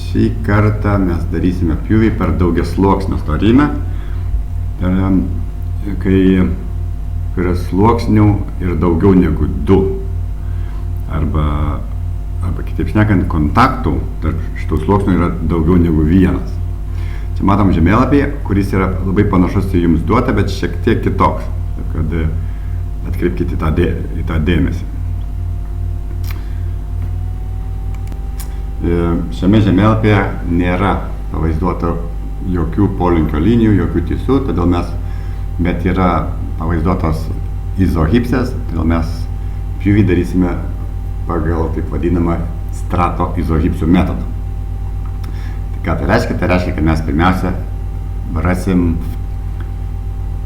šį kartą mes darysime pjūvį per daugiasluoksnio storymę, kai yra sluoksnių ir daugiau negu 2. Arba kitaip šnekant, kontaktų tarp šitų sluoksnių yra daugiau negu 1. Čia matom žemėlapyje, kuris yra labai panašus į jums duotą, bet šiek tiek kitoks. Taip kad atkreipkite į tą dėmesį. Šiame žemėlapyje nėra pavaizduota jokių polinkio linijų, jokių tiesų, bet yra pavaizduotos izohipsės, todėl mes pjūvį darysime pagal taip vadinamą strato izohipsių metodą. Tai ką tai reiškia? Tai reiškia, kad mes pirmiausia rasim,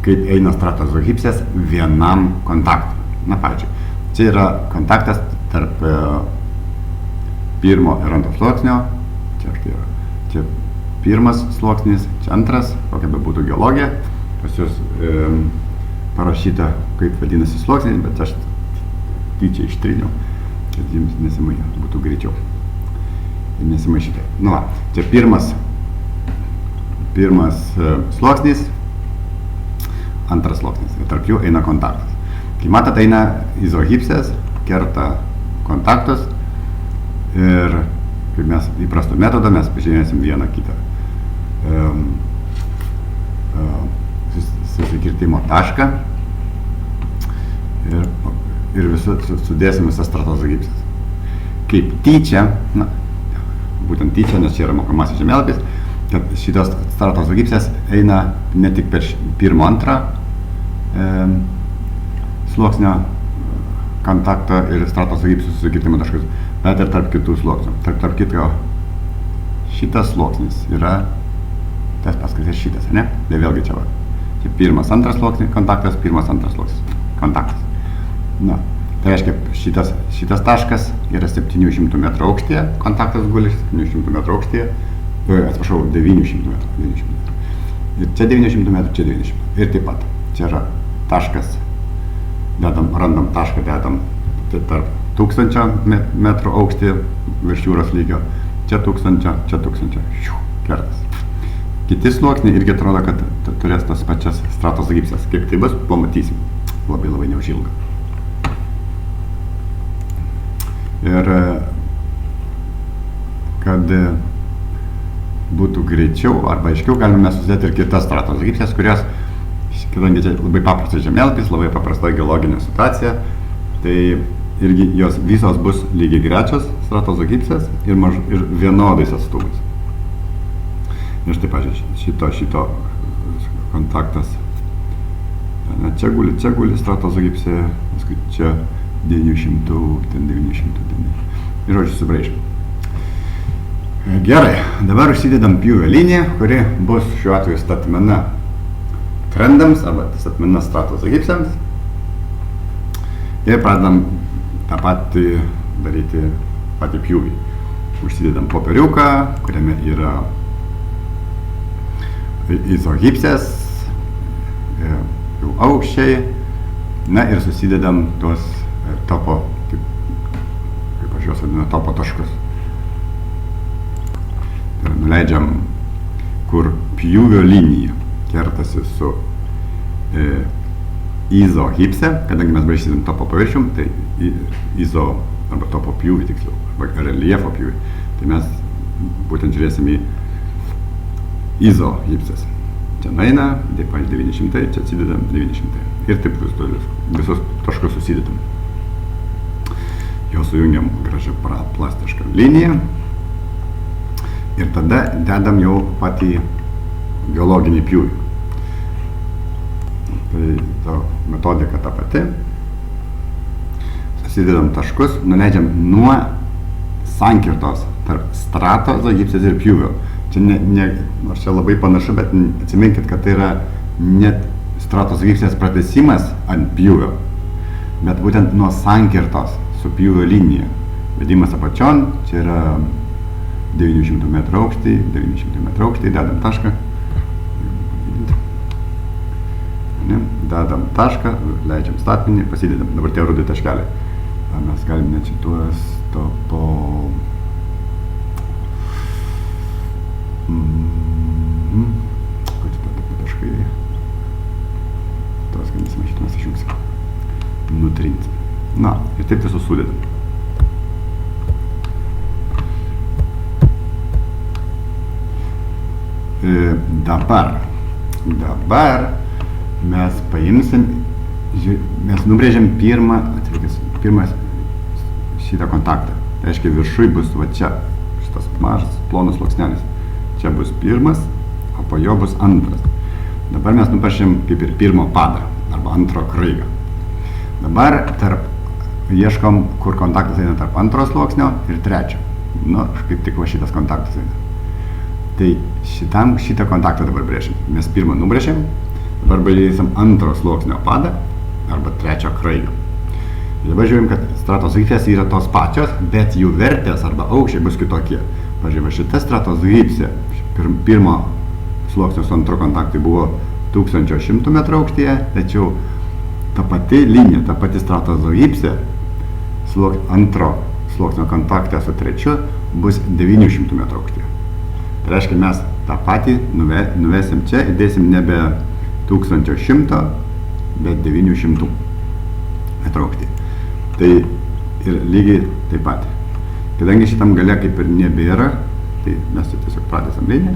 kaip eina strato izohipsės vienam kontaktui. Na, pavyzdžiui, čia yra kontaktas tarp pirmo ir antro sluoksnio, čia pirmas sluoksnis, čia antras, kokia be būtų geologija, pas jūs parašyta, kaip vadinasi sluoksniai, bet aš tyčia ištryniau, kad jums būtų greičiau. Nesimaišykite. Nu va, čia pirmas sluoksnis, antras sluoksnis, ir tarp jų eina kontaktas. Kai matot, eina izohipsės, kerta kontaktus ir kaip mes įprasto metodą mes pažymėsim vieną kitą susikirtimo tašką ir sudėsim visas stratos izohipsės. Kaip tyčia, būtent tyčia, nes čia yra mokamasis žemėlapis, kad šitos stratos izohipsės eina ne tik per pirmo, antrą sluoksnio kontaktą ir stratos izohipsų susikirtimo taškus, bet ir tarp kitų sluoksnių. Tarp kitko, šitas sluoksnis yra tas pats, kas ir šitas, ne? Tai vėlgi čia va. Čia pirmas, antras sluoksnis kontaktas, pirmas, antras sluoksnis kontaktas. Na, tai reiškia, šitas taškas yra 700 metrų aukštyje, kontaktas guli 700 metrų aukštyje, atsiprašau, 900 metrų. Ir čia 900 metrų, čia 900. Ir taip pat, čia yra taškas, randam tašką, dedam tarp 1000 metrų aukštyje virš jūros lygio, čia 1000, čia 1000, kertas. Kiti sluoksniai irgi atrodo, kad turės tas pačias stratos izohipsės. Kaip tai bus, pamatysim labai neužilgą. Ir kad būtų greičiau arba aiškiau, galime susidėti ir kitas stratos izohipsės, kurios, kadangi čia labai paprastas žemėlapis, labai paprasta geologinė situacija, tai irgi jos visos bus lygiai grečios stratos izohipsės ir vienodais atstumais. Ir štai, pažiūrėjau, šito kontaktas, čia guli stratos izohipsė, paskui čia 900, ten 900, ir žodžiu subraižom. Gerai, dabar užsidedam pjūvio liniją, kuri bus šiuo atveju statmena trendams arba statmena stratos izohipsėms. Ir pradedam tą patį daryti patį pjūvį. Užsidedam popieriuką, kuriame yra izohipsės, jų aukščiai, na ir susidedam tuos topo, kaip aš juos vadinu, topo taškus. Ir nuleidžiam, kur pjūvio linija kertasi su izohipse, kadangi mes braižysim topo paviršium, tai izo arba topo pjūvį tiksliau, arba reljefo pjūvį, tai mes būtent žiūrėsim į izohipsės. Čia nueina, taip pat 900, čia atsidedam 900. Ir taip visus taškus susidedam. Jau sujungiam gražią plastišką liniją. Ir tada dedam jau patį geologinį pjūvį. Tai ta metodika ta pati. Susidedam taškus, nuleidžiam nuo sankirtos tarp strato izohipsės ir pjūvio. Čia nors čia labai panašu, bet atsiminkit, kad tai yra net stratos izohipsės pratęsimas ant pjūvio, bet būtent nuo sankirtos su pjūvio linija. Vedimas apačion, čia yra 900 metrų aukštį, dedam tašką. Dedam tašką, leidžiam statmenį, pasidedam. Dabar tie rudi taškeliai. Mes galim net šituos topo... taip visus sudedam. Dabar mes paimsim, mes nubrėžiam pirmą šitą kontaktą. Tai reiškia, viršui bus va čia, šitas mažas plonas sluoksnelis. Čia bus pirmas, o po jo bus antras. Dabar mes nupiešėm kaip ir pirmo padą, arba antro kraigą. Dabar ieškom, kur kontaktas eina tarp antro sluoksnio ir trečio. Nu, kaip tik va šitas kontaktas eina. Tai šitą kontaktą dabar brėšim. Mes pirmą nubrėšim, dabar brėžim antro sluoksnio padą arba trečio kraigą. Ir dabar žiūrim, kad stratozgipsės yra tos pačios, bet jų vertės arba aukščiai bus kitokie. Pavyzdžiui, šita stratozgipsė pirmo sluoksnio su antru kontaktai buvo 1100 metrų aukštyje, tačiau ta pati linija, ta pati stratozgipsė antro sluoksnio kontakte su trečiu bus 900 metrų aukštyje. Tai reiškia, mes tą patį nuvesim čia ir dėsim nebe 1100, bet 900 metrų aukštį. Tai ir lygiai taip pat. Kadangi šitam gale kaip ir nebėra, tai mes čia tiesiog pratęsam liniją,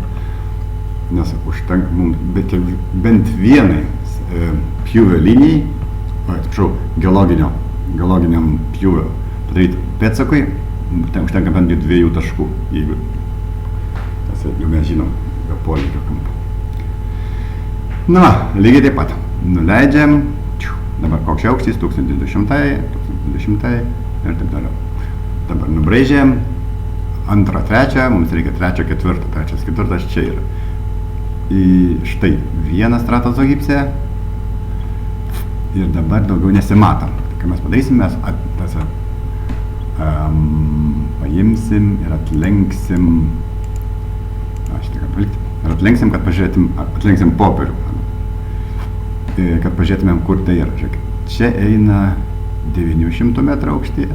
nes užtenka mums bent vienai pjūvio linijai, geologiniam pjūvio padaryti pėdsakui, užtenka bent 2 taškų, jeigu jau mes žinom jo poveikio kampą. Na, lygiai taip pat. Nuleidžiam. Dabar koks aukštis, 1200 ir taip toliau. Dabar nubraižėm. Antrą, trečią, mums reikia trečio, ketvirto. Trečias, ketvirtas čia yra. Štai vieną stratozgipsę. Ir dabar daugiau nesimatom. Kai mes padarysim, mes paimsim ir atlenksim. Ir atlenksim, kad atlenksim popierių, kad pažiūrėtumėm, kur tai yra. Žiūrėkit, čia eina 900 metrų aukštyje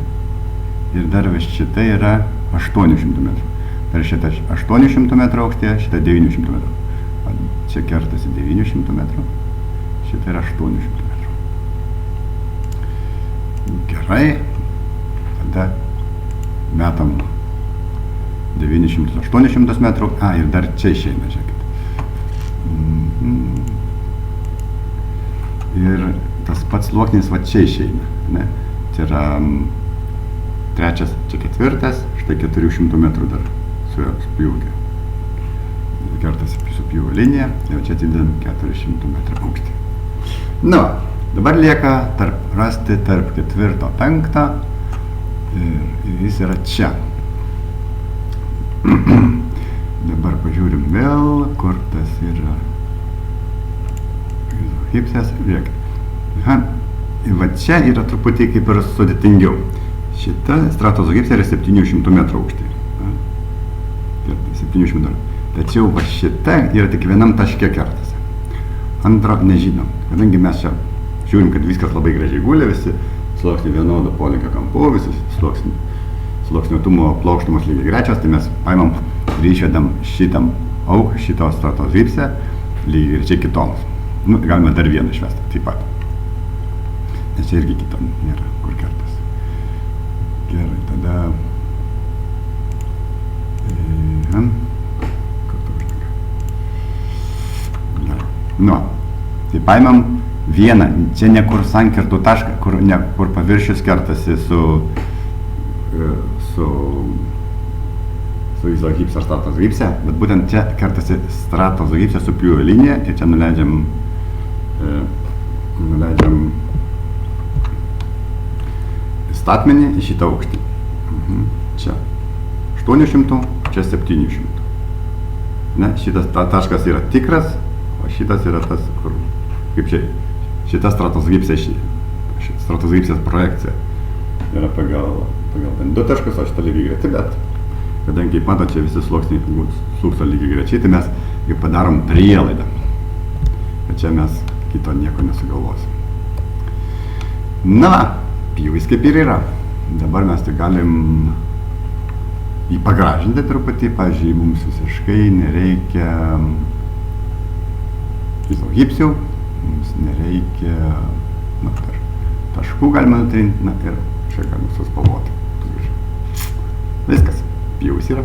ir dar vis šita yra 800 metrų. Tai šita 800 metrų aukštyje, šita 900 metrų. Čia kertasi 900 metrų, šita yra 800 metrų. Gerai, tada metam 900-800 metrų, ir dar čia išeina, žiūrėkit. Ir tas pats sluoksnis va čia išeina, ne? Čia yra trečias, čia ketvirtas, štai 400 metrų dar su pjūvė. Kertasi su pjūvio linija, jau čia atidedam 400 metrų aukštį. Nu, dabar lieka rasti tarp 4-5 ir jis yra čia. Dabar pažiūrim vėl, kur tas yra izogipsės. Žiūrėkit. Ir va čia yra truputį kaip ir sudėtingiau. Šita stratozgipsė yra 700 metrų aukštį. 700 metrų. Tačiau va šita yra tik vienam taške kertasi. Antro nežinom. Kadangi mes čia žiūrim, kad viskas labai gražiai guli, visi sluoksniai vienodo polinkio kampu, visi sluoksniuotumo plokštumos lygiai grečios, tai mes paimam ir išvedam šito stratozgipsę lygiai grečiai kitoms. Nu, galime dar vieną išvesti, taip pat. Nes čia irgi kitom nėra, kur kertas. Gerai, tada... Kur to užtenka? Gerai. Nu, tai paimam vieną, čia ne kur sankirtų tašką, kur paviršius kertasi su izogipsė ar stratozgipsė, bet būtent čia kertasi stratozgipsė su pjūvio linija ir čia nuleidžiam statmenį į šitą aukštį. Čia 800, čia 700. Ne, šitas taškas yra tikras, o šitas yra tas, kur, kaip čia, šita stratozgipsės projekcija yra pagal bent 2 taškus, o šitą lygiai greti, bet kadangi, matot, čia visi sluoksniai slūgso lygiai grečiai, tai mes jau padarom prielaidą. Bet čia mes kito nieko nesugalvosim. Na, pjūvis kaip ir yra. Dabar mes tai galim jį pagražinti truputį. Pavyzdžiui, mums visiškai nereikia izogipsių, mums nereikia taškų galima nutrinti, ir čia galima suspalvoti. Viskas, pjūvis yra.